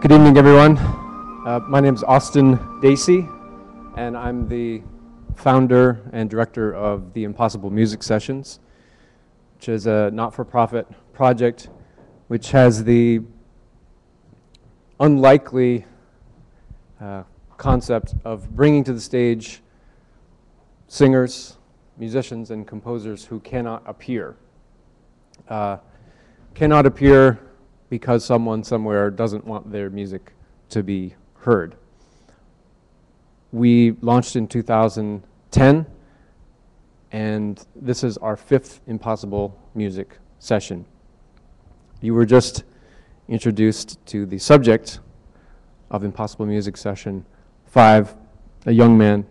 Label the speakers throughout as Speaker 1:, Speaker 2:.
Speaker 1: Good evening, everyone. My name is Austin Dacey, and I'm the founder and director of the Impossible Music Sessions, which is a not-for-profit project which has the unlikely concept of bringing to the stage singers, musicians, and composers who cannot appear. Cannot appear because someone somewhere doesn't want their music to be heard. We launched in 2010, and this is our 5th Impossible Music Session. You were just introduced to the subject of Impossible Music Session 5, a young man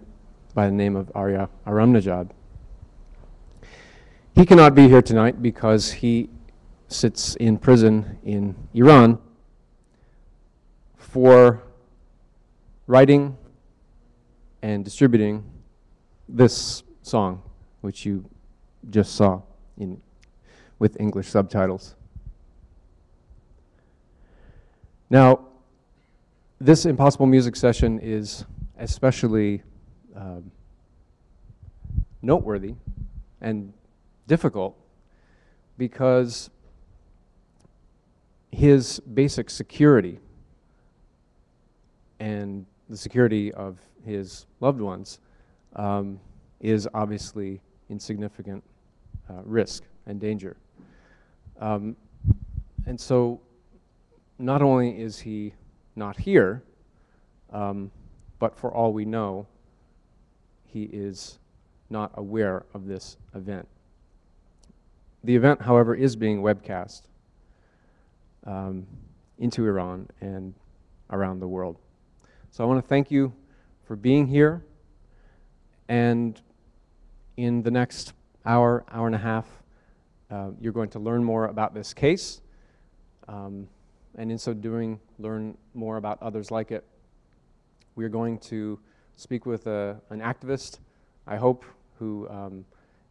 Speaker 1: by the name of Arya Aramnejad. He cannot be here tonight because he sits in prison in Iran for writing and distributing this song, which you just saw with English subtitles. Now, this Impossible Music Session is especially noteworthy and difficult because his basic security and the security of his loved ones is obviously in significant risk and danger. And so not only is he not here, but for all we know, he is not aware of this event. The event, however, is being webcast into Iran and around the world. So I want to thank you for being here, and in the next hour and a half, you're going to learn more about this case, and in so doing, learn more about others like it. We're going to speak with an activist, I hope, who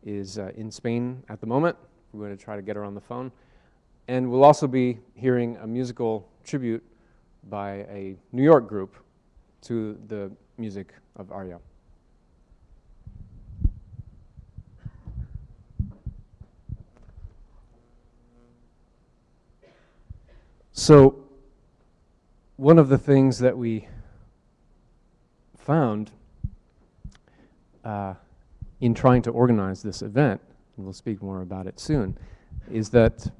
Speaker 1: is in Spain at the moment. We're going to try to get her on the phone. And we'll also be hearing a musical tribute by a New York group to the music of Arya. So, one of the things that we found in trying to organize this event, and we'll speak more about it soon, is that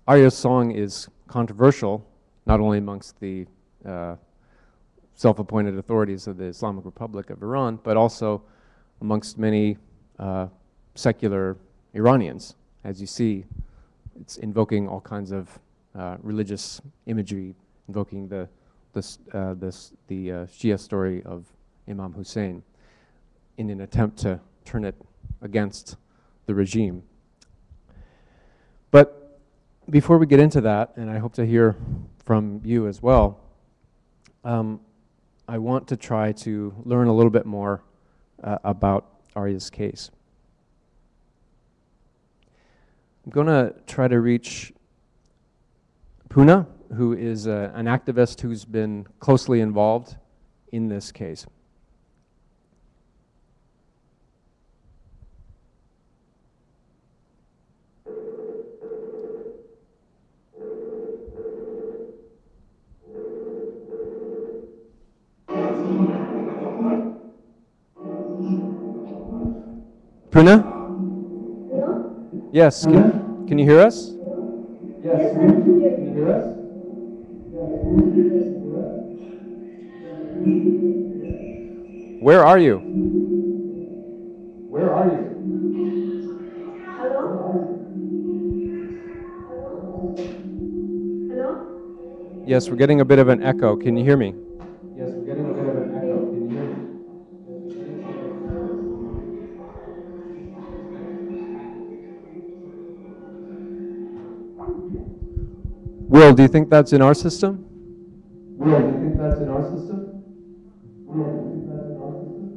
Speaker 1: Arya's song is controversial, not only amongst the self-appointed authorities of the Islamic Republic of Iran, but also amongst many secular Iranians. As you see, it's invoking all kinds of religious imagery, invoking the Shia story of Imam Hussein in an attempt to turn it against the regime. But before we get into that, and I hope to hear from you as well, I want to try to learn a little bit more about Arya's case. I'm going to try to reach Puna, who is an activist who's been closely involved in this case. Puna?
Speaker 2: Hello?
Speaker 1: Yes, can you hear us?
Speaker 2: Yes, can you hear us?
Speaker 1: Where are you?
Speaker 2: Where are you? Hello? Hello?
Speaker 1: Yes, we're getting a bit of an echo. Can you hear me?
Speaker 2: Yes, we're getting a bit of an echo. Can you hear me?
Speaker 1: Will, do you think that's in our system?
Speaker 2: Will, do you think that's in our system? Will, do you think that's in our system?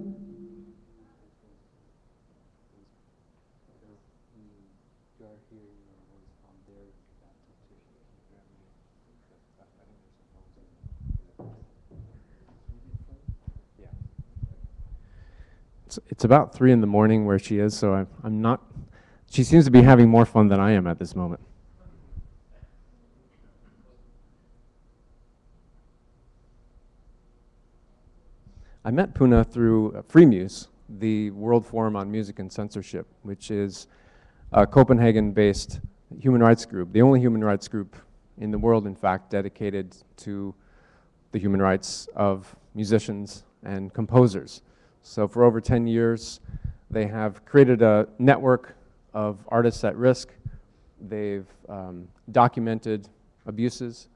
Speaker 1: It's about 3 in the morning where she is, so I'm not. She seems to be having more fun than I am at this moment. I met Puna through FreeMuse, the World Forum on Music and Censorship, which is a Copenhagen-based human rights group, the only human rights group in the world, in fact, dedicated to the human rights of musicians and composers. So for over 10 years, they have created a network of artists at risk. They've documented abuses,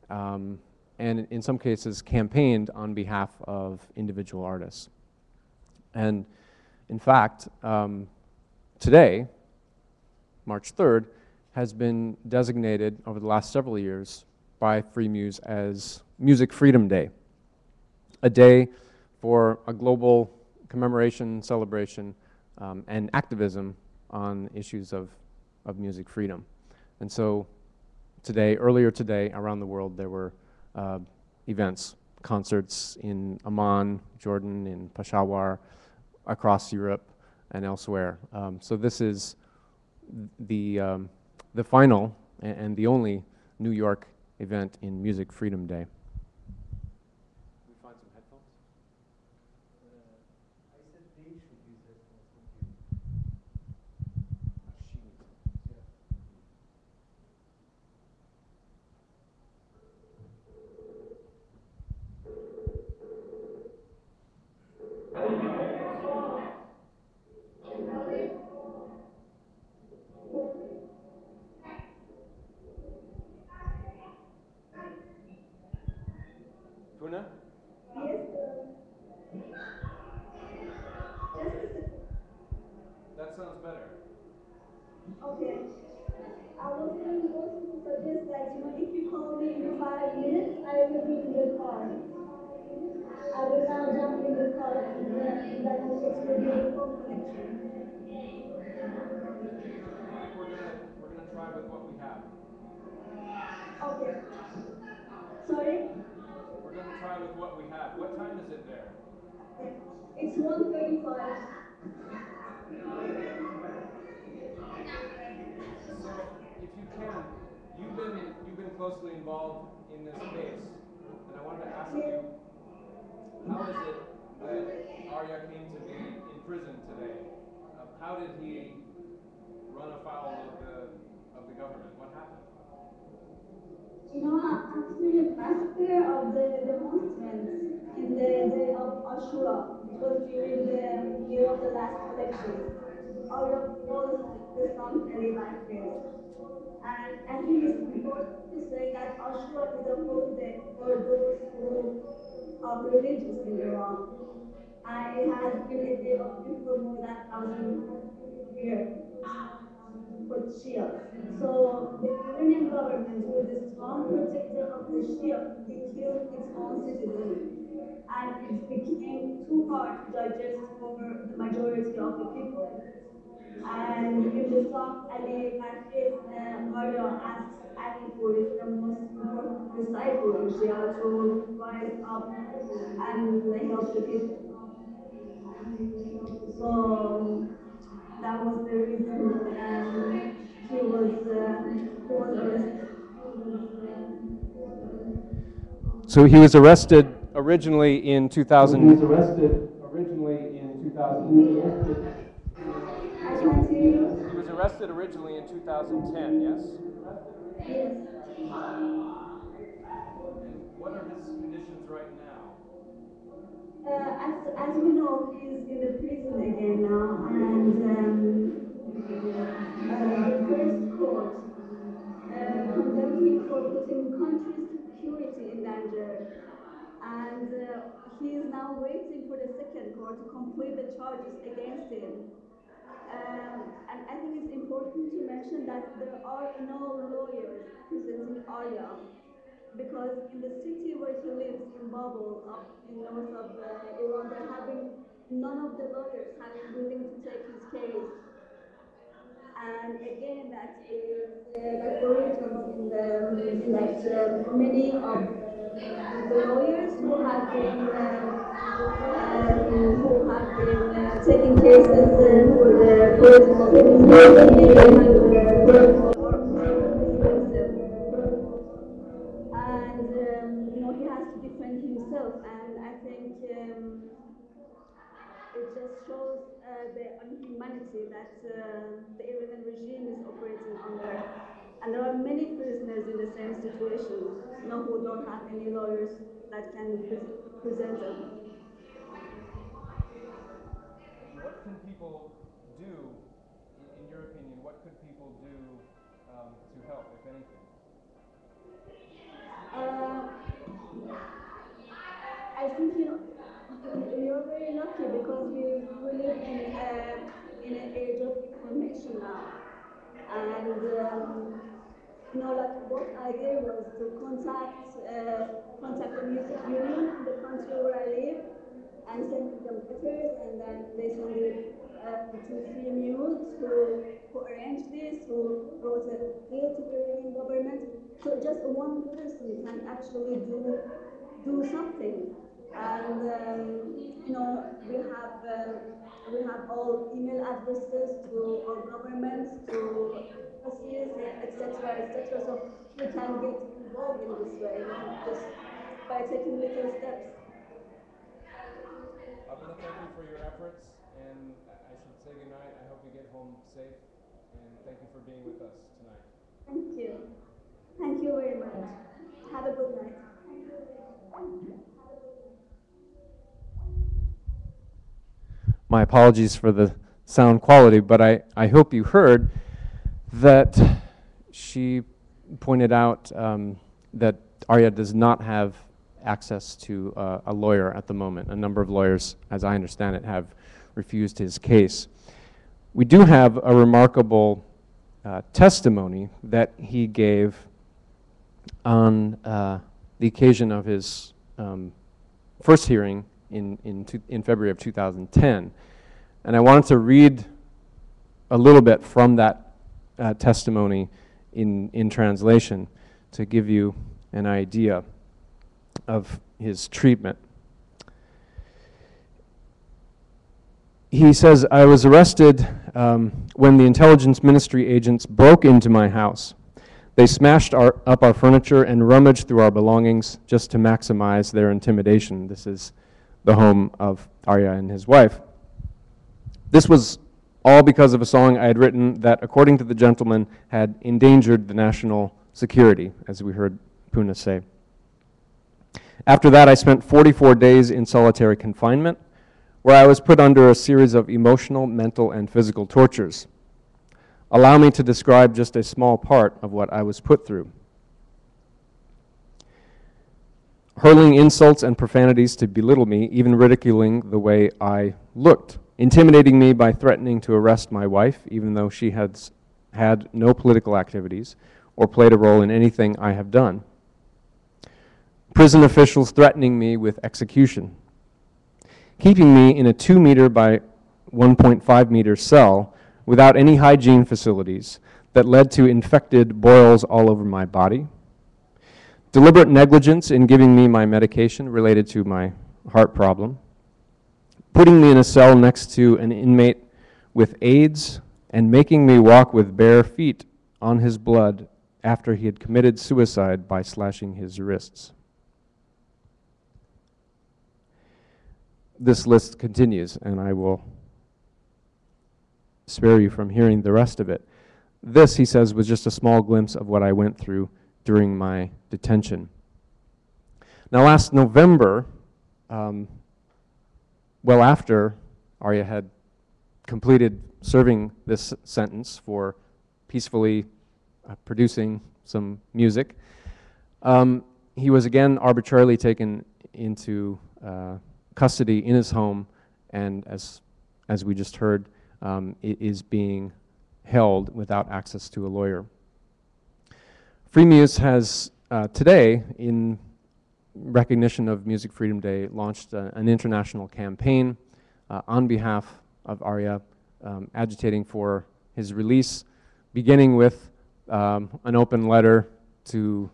Speaker 1: and in some cases campaigned on behalf of individual artists. And in fact, today, March 3rd, has been designated over the last several years by FreeMuse as Music Freedom Day, a day for a global commemoration, celebration, and activism on issues of music freedom. And so today, earlier today, around the world, there were events, concerts in Amman, Jordan, in Peshawar, across Europe, and elsewhere. So this is the final and the only New York event in Music Freedom Day. Can we find some headphones?
Speaker 2: I said they should use headphones, not you.
Speaker 1: She needs them.
Speaker 2: Yeah.
Speaker 1: Puna?
Speaker 3: Yes, just a second.
Speaker 1: That sounds better.
Speaker 3: Okay. I was going also to suggest that, if you call me in 5 minutes, I will be in the car. I will now jump in the car and then it will be the phone connection.
Speaker 1: I think we're gonna try with what we have.
Speaker 3: Okay. Sorry?
Speaker 1: We're gonna try with what we have. What time is it there?
Speaker 3: It's 1:35.
Speaker 1: So, if you can, you've been closely involved in this case, and I wanted to ask
Speaker 3: Yes.
Speaker 1: you, how is it that Arya came to be in prison today? How did he run afoul of the government? What happened?
Speaker 3: After the massacre of the demonstrants in the day of Ashura, it was during the year of the last elections, Arya was discounted like this. And I think it's important to say that Ashura is a holiday for those who are religious in Iran. And it has been a day of grief for more than 1,000 years for Shias. So the Iranian government, who is a strong protector of the Shia, it killed its own citizens, and it became too hard to digest for the majority of the people. And in the song Ali Barkhiz, Arya asks Ali, who is the most important disciple in Shia, to rise up and help the people. So that was the reason he was arrested.
Speaker 1: So he was arrested originally in 2000.
Speaker 2: He was arrested originally in 2000.
Speaker 3: I can't hear you.
Speaker 1: He was arrested originally in 2010, yes?
Speaker 3: Yes.
Speaker 1: And what are his conditions right now?
Speaker 3: As we know, he's in the prison again now, and the first court condemned him for putting country's security in danger, and he is now waiting for the second court to complete the charges against him. And I think it's important to mention that there are no lawyers representing Arya, because in the city where he lives in Babel, up in north of Iran, there have been none of the lawyers have been willing to take his case. And again, that is that the reasons in that many of the lawyers who have been taking cases for the political prisoners and political expensive. And he has to defend himself, and I think it just shows the inhumanity that the Iranian regime is operating under. And there are many prisoners in the same situation, who don't have any lawyers that can present them.
Speaker 1: What can people do, in your opinion, what could people do to help, if anything?
Speaker 3: I think you're very lucky because we live in an age of information now, and like what I did was to contact the music union in the country where I live, and send them letters, and then they send it to CMUs who arranged this, who wrote a bill to the Iranian government. So just one person can actually do something. And we have all email addresses to our governments, to embassies, etc., etc. So we can get involved in this way, just by taking little steps.
Speaker 1: I want to thank you for your efforts, and I should say goodnight. I hope you get home safe, and thank you for being with us tonight.
Speaker 3: Thank you. Thank you very much. Have a good night.
Speaker 1: My apologies for the sound quality, but I hope you heard that she pointed out that Arya does not have access to a lawyer at the moment. A number of lawyers, as I understand it, have refused his case. We do have a remarkable testimony that he gave on the occasion of his first hearing in February of 2010. And I wanted to read a little bit from that testimony in translation to give you an idea of his treatment. He says, "I was arrested when the intelligence ministry agents broke into my house. They smashed up our furniture and rummaged through our belongings just to maximize their intimidation." This is the home of Arya and his wife. "This was all because of a song I had written that, according to the gentleman, had endangered the national security," as we heard Puna say. "After that, I spent 44 days in solitary confinement, where I was put under a series of emotional, mental, and physical tortures. Allow me to describe just a small part of what I was put through. Hurling insults and profanities to belittle me, even ridiculing the way I looked, intimidating me by threatening to arrest my wife, even though she had no political activities or played a role in anything I have done. Prison officials threatening me with execution. Keeping me in a 2-meter by 1.5 meter cell without any hygiene facilities that led to infected boils all over my body. Deliberate negligence in giving me my medication related to my heart problem. Putting me in a cell next to an inmate with AIDS and making me walk with bare feet on his blood after he had committed suicide by slashing his wrists." This list continues, and I will spare you from hearing the rest of it. This, he says, was just a small glimpse of what I went through during my detention. Now, last November, well after Arya had completed serving this sentence for peacefully producing some music, he was again arbitrarily taken into custody in his home, and as we just heard, it is being held without access to a lawyer. Free Muse has today, in recognition of Music Freedom Day, launched an international campaign on behalf of Arya, agitating for his release, beginning with an open letter to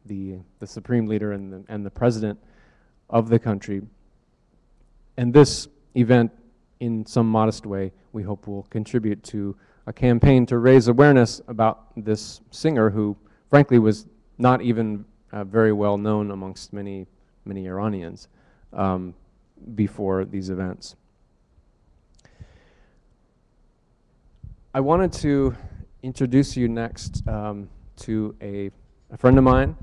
Speaker 1: the supreme leader and the president of the country. And this event in some modest way, we hope will contribute to a campaign to raise awareness about this singer who, frankly, was not even very well known amongst many Iranians before these events. I wanted to introduce you next to a friend of mine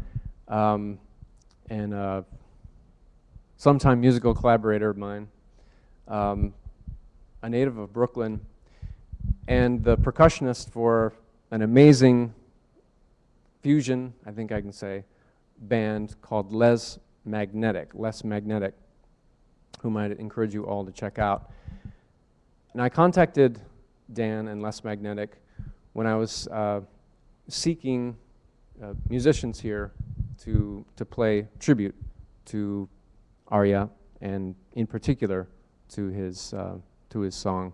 Speaker 1: and a sometime musical collaborator of mine, a native of Brooklyn, and the percussionist for an amazing fusion, I think I can say, band called Les Magnetic, whom I'd encourage you all to check out. And I contacted Dan and Les Magnetic when I was seeking musicians here to play tribute to Arya, and in particular to his song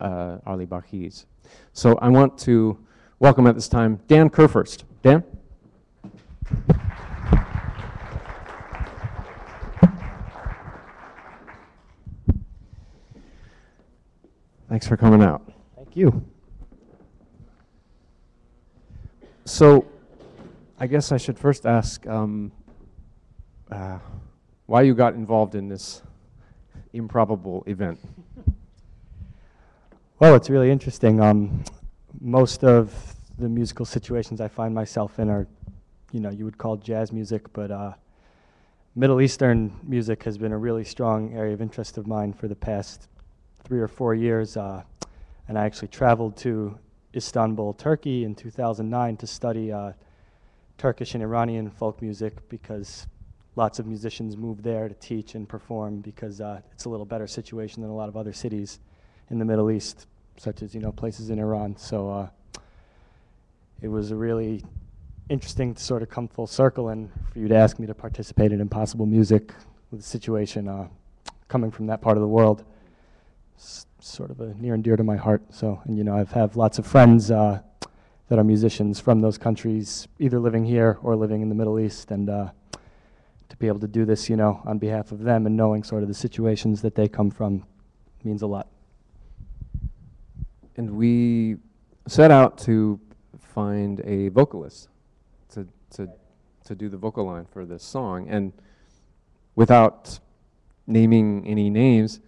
Speaker 1: Ali Barkhiz. So I want to welcome at this time Dan Kurfürst. Dan? Thanks for coming out.
Speaker 4: Thank you.
Speaker 1: So I guess I should first ask why you got involved in this improbable event.
Speaker 4: Well, it's really interesting. Most of the musical situations I find myself in are, you would call jazz music, but Middle Eastern music has been a really strong area of interest of mine for the past 3 or 4 years. And I actually traveled to Istanbul, Turkey in 2009 to study Turkish and Iranian folk music, because lots of musicians move there to teach and perform, because it's a little better situation than a lot of other cities in the Middle East, such as places in Iran. So it was really interesting to sort of come full circle and for you to ask me to participate in Impossible Music with the situation coming from that part of the world. It's sort of a near and dear to my heart. So, and I have lots of friends that are musicians from those countries, either living here or living in the Middle East, and to be able to do this, on behalf of them and knowing sort of the situations that they come from means a lot.
Speaker 1: And we set out to find a vocalist to do the vocal line for this song, and without naming any names,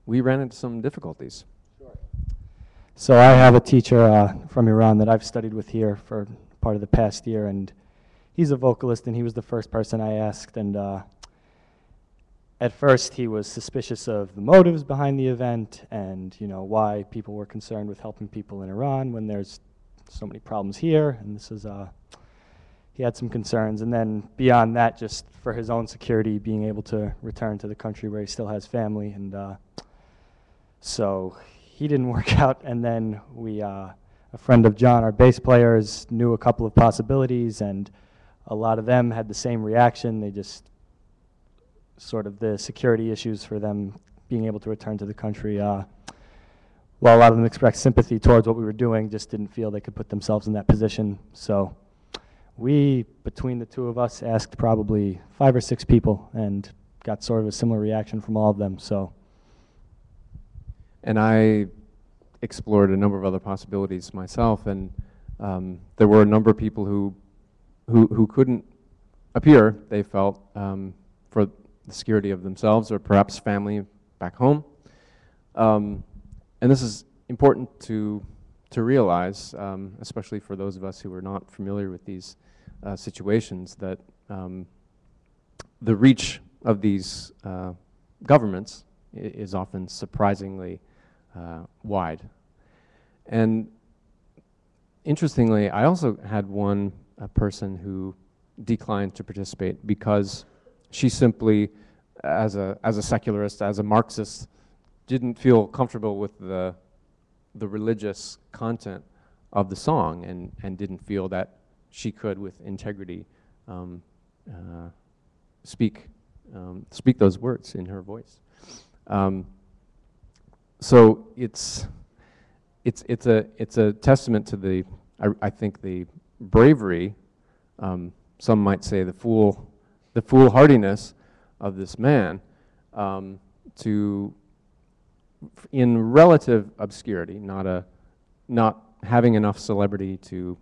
Speaker 1: we ran into some difficulties.
Speaker 4: Sure. So I have a teacher from Iran that I've studied with here for part of the past year, and he's a vocalist, and he was the first person I asked. And at first he was suspicious of the motives behind the event, and why people were concerned with helping people in Iran when there's so many problems here. And this is he had some concerns, and then beyond that, just for his own security, being able to return to the country where he still has family. And so he didn't work out. And then we, a friend of John, our bass players, knew a couple of possibilities, and a lot of them had the same reaction. They just sort of the security issues for them being able to return to the country. While a lot of them expressed sympathy towards what we were doing, just didn't feel they could put themselves in that position. So we, between the two of us, asked probably 5 or 6 people and got sort of a similar reaction from all of them. So,
Speaker 1: and I explored a number of other possibilities myself, and there were a number of people who couldn't appear, they felt, for the security of themselves or perhaps family back home. And this is important to realize, especially for those of us who are not familiar with these situations, that the reach of these governments is often surprisingly wide. And interestingly, I also had one person who declined to participate because she simply, as a secularist, as a Marxist, didn't feel comfortable with the religious content of the song, and didn't feel that she could, with integrity, speak those words in her voice. So it's a testament to the, I think, the bravery, some might say the foolhardiness of this man, in relative obscurity, not having enough celebrity to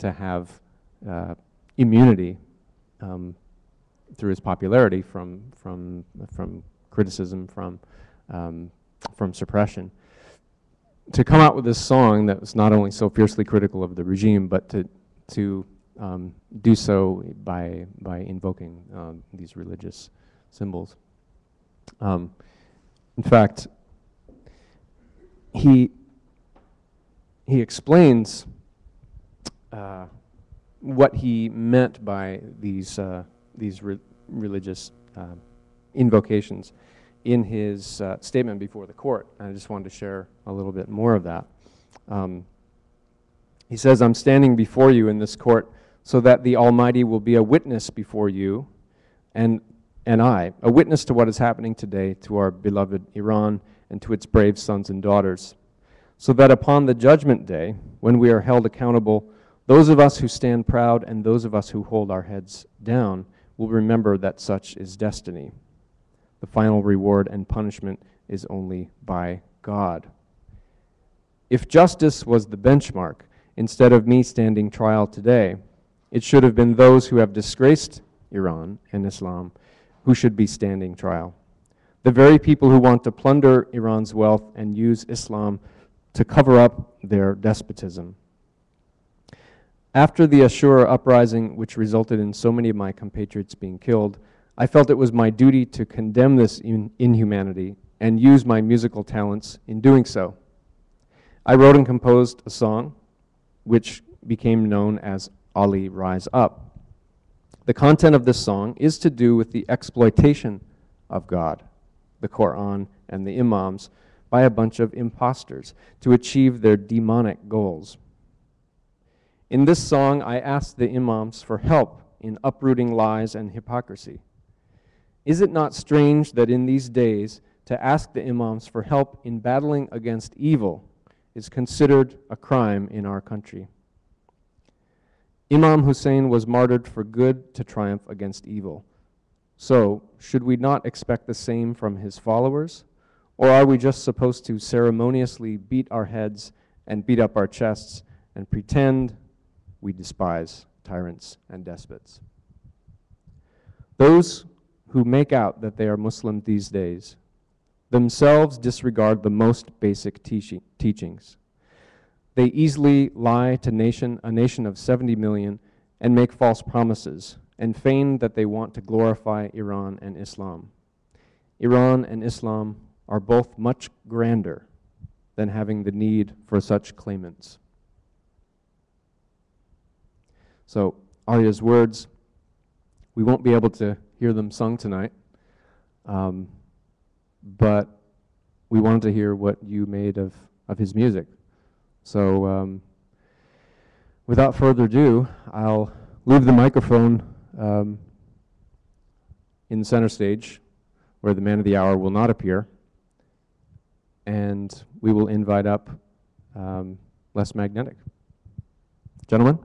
Speaker 1: have immunity through his popularity from criticism, from suppression, to come out with this song that was not only so fiercely critical of the regime, but to do so by invoking these religious symbols. In fact, he explains what he meant by these religious invocations in his statement before the court. And I just wanted to share a little bit more of that. He says, "I'm standing before you in this court so that the Almighty will be a witness before you and I, a witness to what is happening today to our beloved Iran and to its brave sons and daughters, so that upon the judgment day, when we are held accountable, those of us who stand proud and those of us who hold our heads down will remember that such is destiny. The final reward and punishment is only by God. If justice was the benchmark, instead of me standing trial today, it should have been those who have disgraced Iran and Islam who should be standing trial. The very people who want to plunder Iran's wealth and use Islam to cover up their despotism. After the Ashura uprising, which resulted in so many of my compatriots being killed, I felt it was my duty to condemn this inhumanity and use my musical talents in doing so. I wrote and composed a song which became known as Ali Rise Up. The content of this song is to do with the exploitation of God, the Quran, and the Imams by a bunch of imposters to achieve their demonic goals. In this song, I asked the Imams for help in uprooting lies and hypocrisy. Is it not strange that in these days, to ask the Imams for help in battling against evil is considered a crime in our country? Imam Hussein was martyred for good to triumph against evil. So, should we not expect the same from his followers? Or are we just supposed to ceremoniously beat our heads and beat up our chests and pretend we despise tyrants and despots? Those who make out that they are Muslim these days themselves disregard the most basic teachings. They easily lie to a nation of 70 million and make false promises and feign that they want to glorify Iran and Islam. Iran and Islam are both much grander than having the need for such claimants. So, Arya's words, we won't be able to hear them sung tonight, but we wanted to hear what you made of his music. So, without further ado, I'll leave the microphone in the center stage, where the man of the hour will not appear, and we will invite up Less Magnetic. Gentlemen?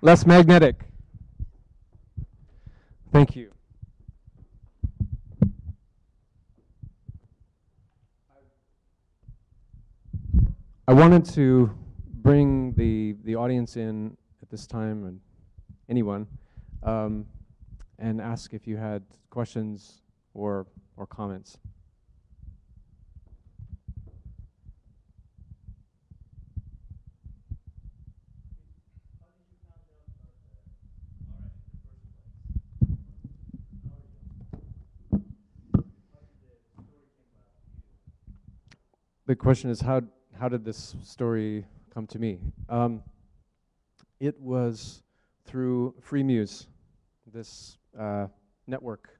Speaker 1: less magnetic. Thank you. I wanted to bring the audience in at this time, and anyone, and ask if you had questions or comments. The question is, how did this story come to me? It was through Free Muse, this network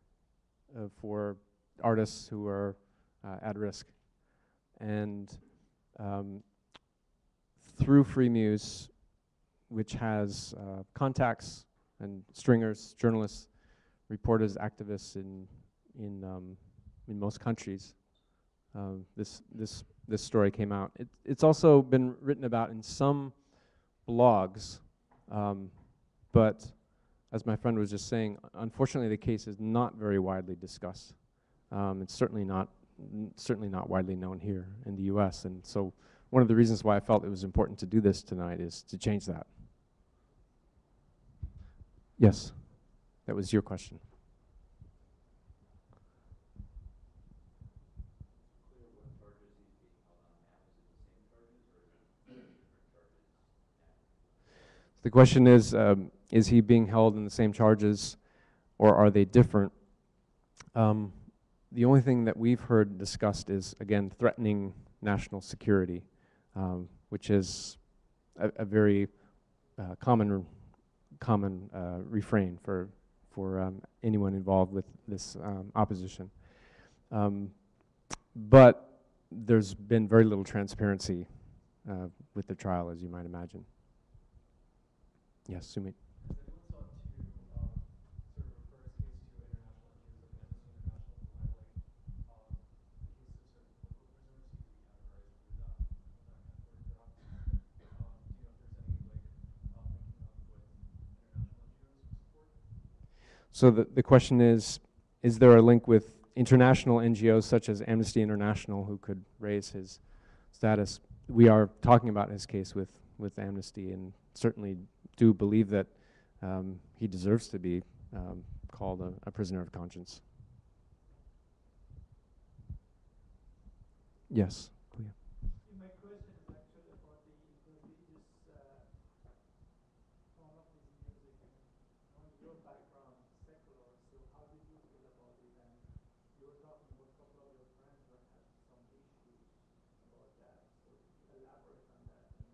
Speaker 1: for artists who are at risk. And through Free Muse, which has contacts and stringers, journalists, reporters, activists in most countries, this story came out. It's also been written about in some blogs, but as my friend was just saying, unfortunately the case is not very widely discussed. It's certainly not widely known here in the US, and so one of the reasons why I felt it was important to do this tonight is to change that. Yes, that was your question. The question is he being held in the same charges, or are they different? The only thing that we've heard discussed is, again, threatening national security, which is a very common refrain for anyone involved with this opposition. But there's been very little transparency with the trial, as you might imagine. Yes, Sumit. So the question is there a link with international NGOs such as Amnesty International who could raise his status? We are talking about his case with Amnesty, and certainly do believe that he deserves to be called a prisoner of conscience. Yes.
Speaker 5: My question is actually about the religious tone of his music, and your background is secular, so how did you feel about it? And you were talking about a couple of your friends who had some issues about that, so elaborate on that, and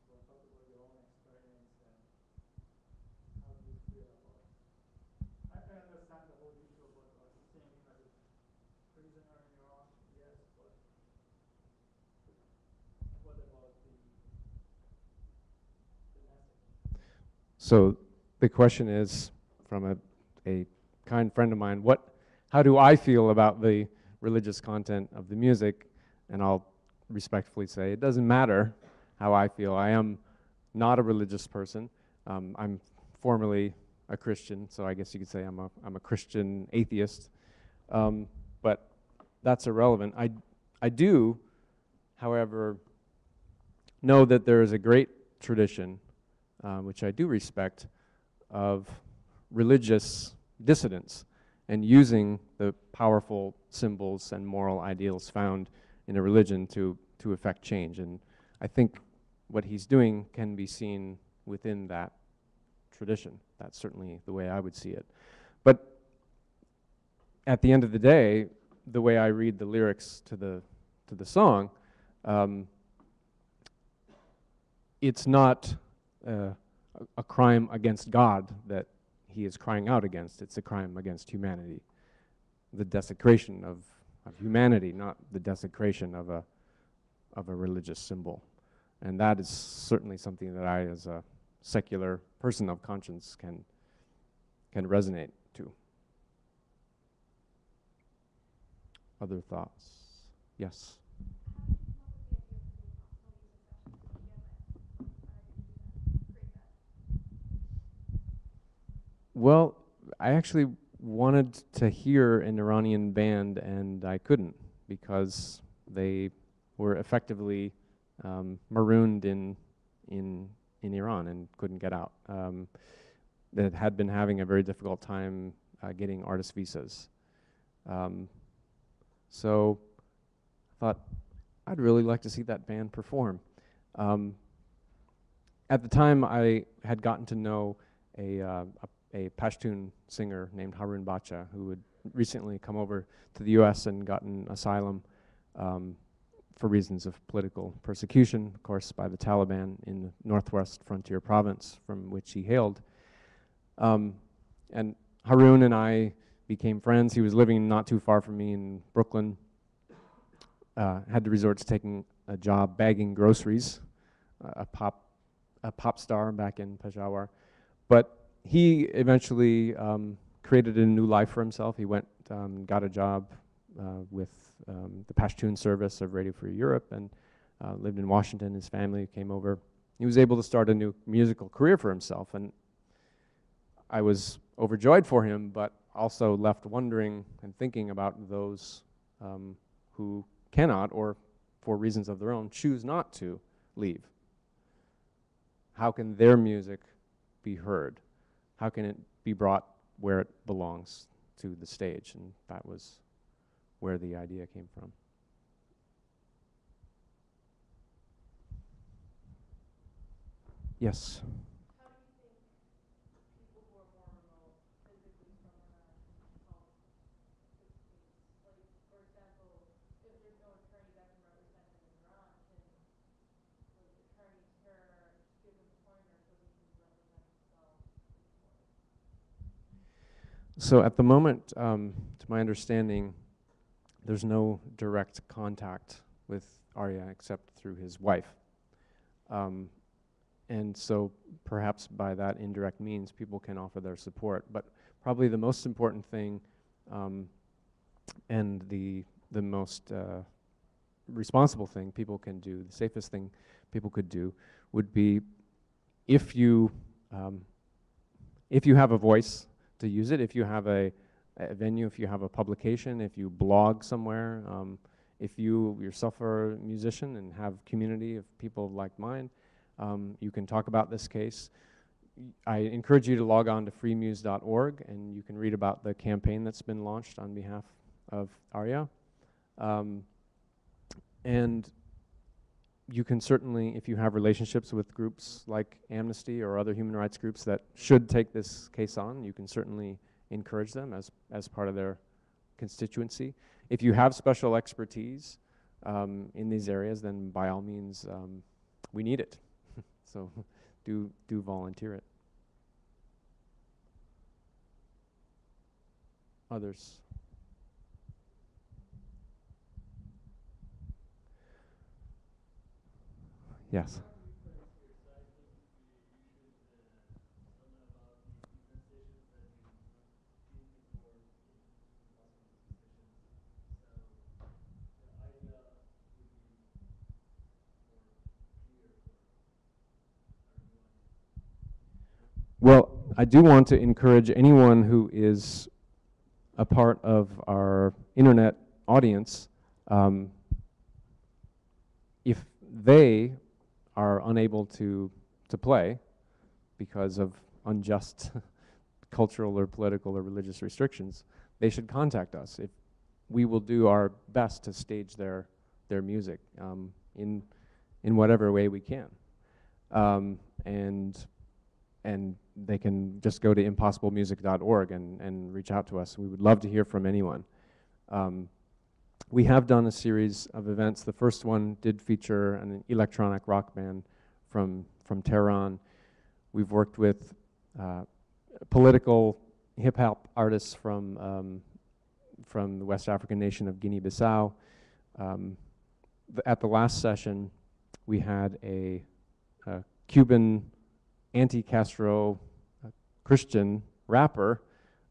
Speaker 5: we'll talk about your own experience and how do you feel about it. I understand the whole issue about seeing him as a prisoner in Iran, yes, but what about the message?
Speaker 1: So the question is, from a kind friend of mine, how do I feel about the religious content of the music? And I'll respectfully say it doesn't matter how I feel. I am not a religious person. I'm formerly a Christian, so I guess you could say I'm a Christian atheist. But that's irrelevant. I do, however, know that there is a great tradition, which I do respect, of religious dissidents and using the powerful symbols and moral ideals found in a religion to effect change. And I think what he's doing can be seen within that tradition. That's certainly the way I would see it. But at the end of the day, the way I read the lyrics to the song, it's not a crime against God that he is crying out against. It's a crime against humanity. The desecration of humanity, not the desecration of a religious symbol. And that is certainly something that I, as a secular person of conscience, can resonate to. Other thoughts? Yes. Well, I actually wanted to hear an Iranian band, and I couldn't because they were effectively marooned in Iran and couldn't get out. That had been having a very difficult time getting artist visas. So I thought I'd really like to see that band perform. At the time, I had gotten to know a Pashtun singer named Harun Bacha, who had recently come over to the US and gotten asylum for reasons of political persecution, of course, by the Taliban in the Northwest Frontier Province from which he hailed. And Harun and I became friends. He was living not too far from me in Brooklyn. Had to resort to taking a job bagging groceries, a pop star back in Peshawar. But he eventually created a new life for himself. He went, got a job with the Pashtun service of Radio Free Europe and lived in Washington. His family came over. He was able to start a new musical career for himself, and I was overjoyed for him, but also left wondering and thinking about those who cannot, or for reasons of their own, choose not to leave. How can their music be heard? How can it be brought where it belongs, to the stage? And that was where the idea came from. Yes?
Speaker 6: How do you think people who are more remote physically from Iran can help this case? Like, for example, if there's no attorney that can represent him in Iran, can like attorneys here give him pointers so he can represent himself in court?
Speaker 1: So at the moment, to my understanding, there's no direct contact with Arya except through his wife. And so perhaps by that indirect means, people can offer their support. But probably the most important thing and the most responsible thing people can do, the safest thing people could do, would be if you have a voice, to use it. If you have a venue, if you have a publication, if you blog somewhere, if you yourself are a musician and have community of people like mine, you can talk about this case. I encourage you to log on to freemuse.org and you can read about the campaign that's been launched on behalf of Arya. And you can certainly, if you have relationships with groups like Amnesty or other human rights groups that should take this case on, you can certainly encourage them as part of their constituency. If you have special expertise in these areas, then by all means, we need it. So do volunteer it. Others? Yes. Well, I do want to encourage anyone who is a part of our internet audience, if they are unable to play because of unjust cultural or political or religious restrictions, they should contact us. If we will do our best to stage their music in whatever way we can. And they can just go to impossiblemusic.org and reach out to us. We would love to hear from anyone. We have done a series of events. The first one did feature an electronic rock band from Tehran. We've worked with political hip-hop artists from the West African nation of Guinea-Bissau. At the last session, we had a Cuban anti-Castro Christian rapper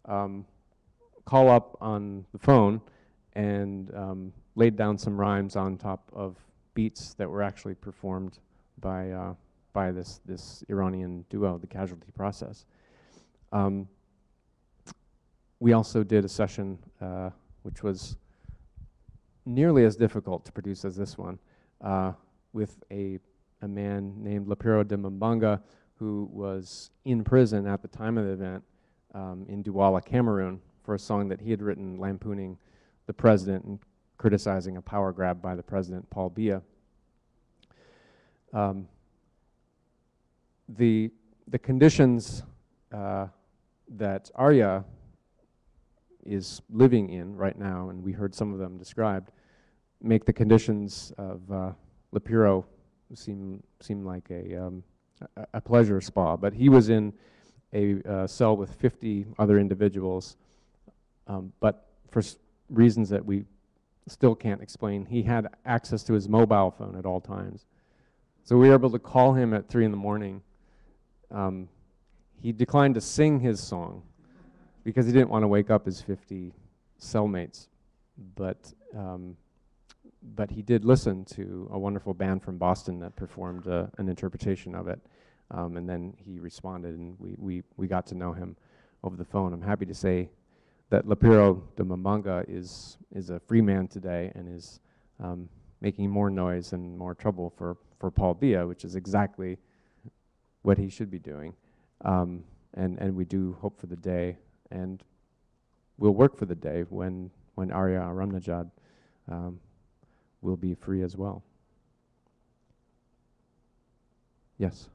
Speaker 1: call up on the phone and laid down some rhymes on top of beats that were actually performed by this Iranian duo, the Casualty Process. we also did a session which was nearly as difficult to produce as this one, with a man named Lapiro de Mbanga, who was in prison at the time of the event in Douala, Cameroon, for a song that he had written lampooning the president and criticizing a power grab by the president, Paul Biya. The conditions that Arya is living in right now, and we heard some of them described, make the conditions of Lapiro seem like a pleasure spa. But he was in a cell with 50 other individuals, but for reasons that we still can't explain, he had access to his mobile phone at all times. So we were able to call him at 3 in the morning. He declined to sing his song because he didn't want to wake up his 50 cellmates, but he did listen to a wonderful band from Boston that performed an interpretation of it, and then he responded, and we got to know him over the phone. I'm happy to say that Lapiro de Mbanga is a free man today and is making more noise and more trouble for Paul Biya, which is exactly what he should be doing. And we do hope for the day, and we'll work for the day when Arya Aramnejad will be free as well. Yes?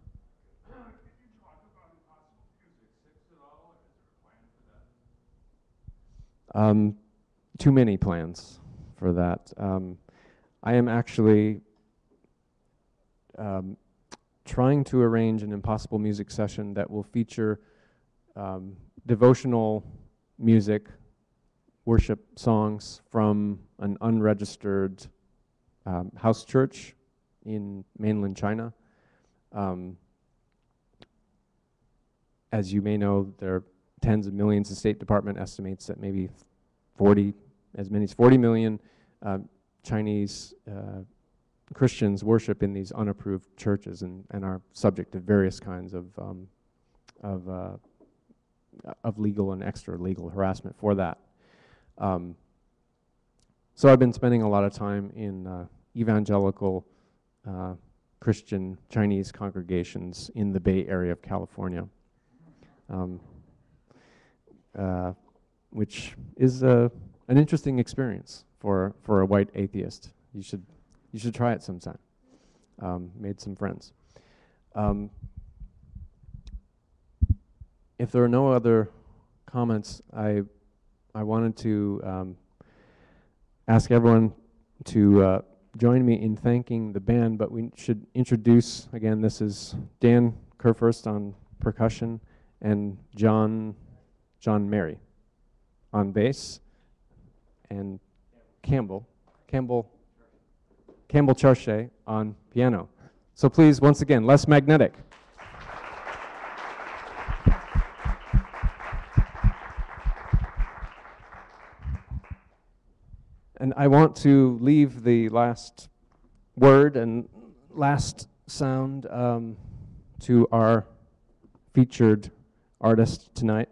Speaker 7: Could you talk about Impossible Music 6 at all? Is there a plan for that?
Speaker 1: Too many plans for that. I am actually trying to arrange an Impossible Music session that will feature devotional music, worship songs from an unregistered house church in mainland China. As you may know, there are tens of millions. The State Department estimates that maybe as many as 40 million Chinese Christians worship in these unapproved churches and are subject to various kinds of legal and extra legal harassment for that. So I've been spending a lot of time in evangelical Christian Chinese congregations in the Bay Area of California, which is an interesting experience for a white atheist. You should try it sometime. Made some friends. If there are no other comments, I wanted to ask everyone to join me in thanking the band, but we should introduce, again, this is Dan Kerfurst on percussion and John Mary on bass, and Campbell Charche on piano. So please, once again, Les Magnetic. And I want to leave the last word and last sound to our featured artist tonight.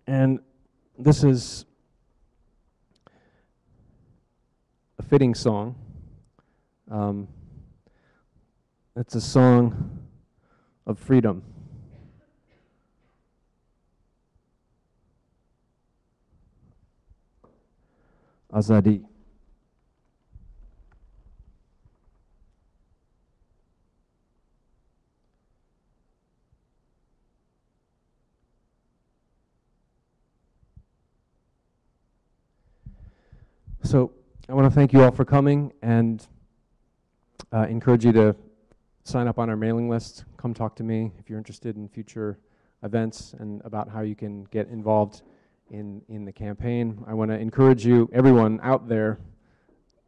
Speaker 1: And this is a fitting song. It's a song of freedom. Azadi. So I want to thank you all for coming and encourage you to sign up on our mailing list. Come talk to me if you're interested in future events and about how you can get involved in the campaign. I want to encourage you, everyone out there,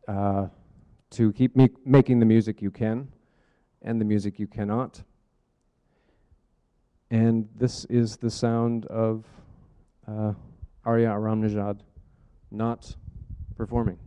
Speaker 1: to keep making the music you can and the music you cannot. And this is the sound of Arya Aramnejad not performing.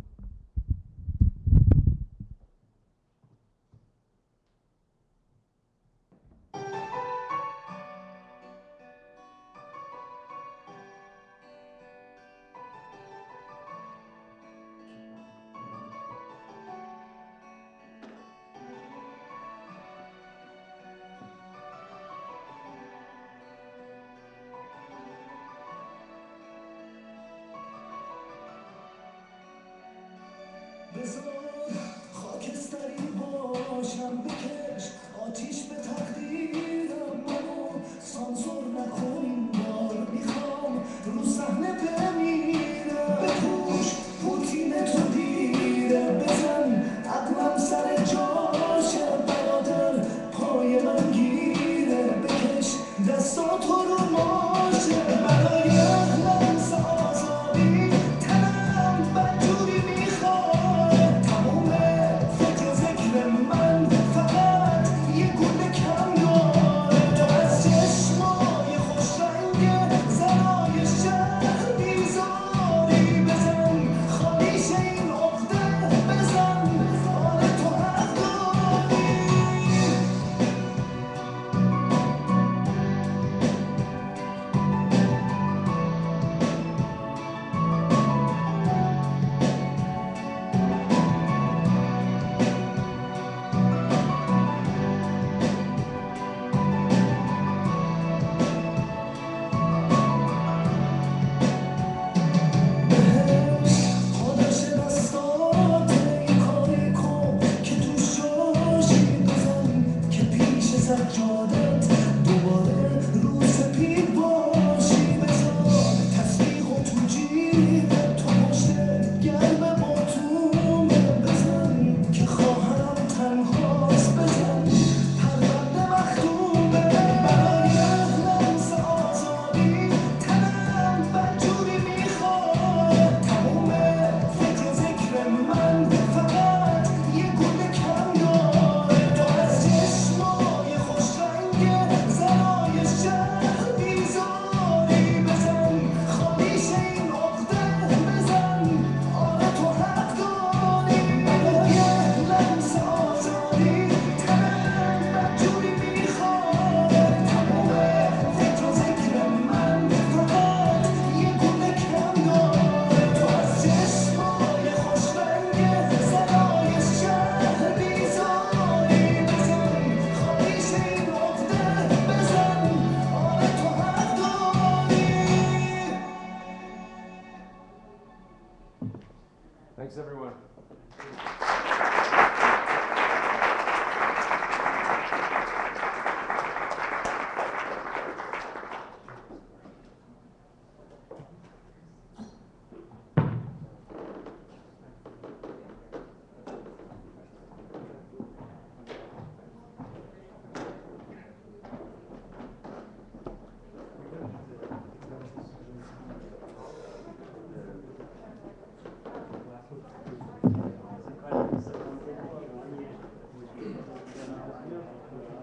Speaker 1: Thanks, everyone.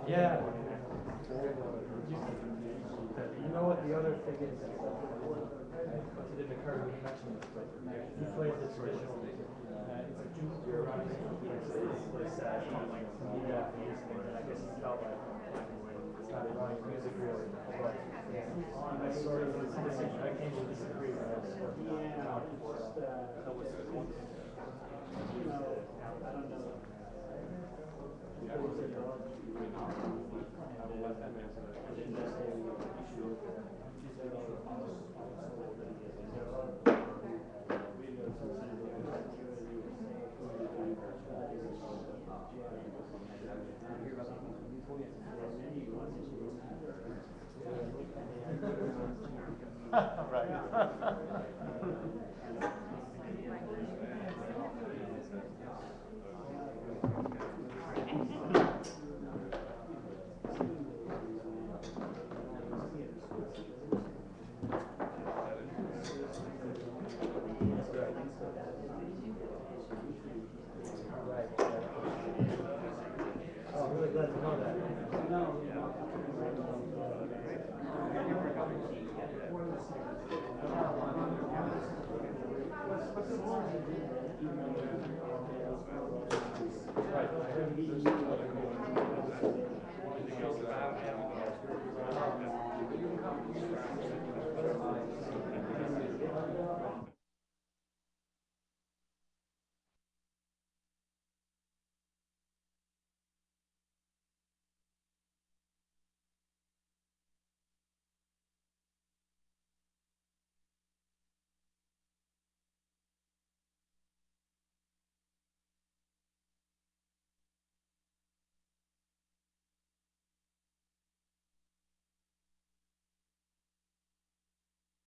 Speaker 5: Yeah. You know what the other thing is? It didn't occur when you mentioned this, but he played the traditional Iranian and I guess he felt like it's not Iranian music really, but I sort of I came to disagree with that. Right.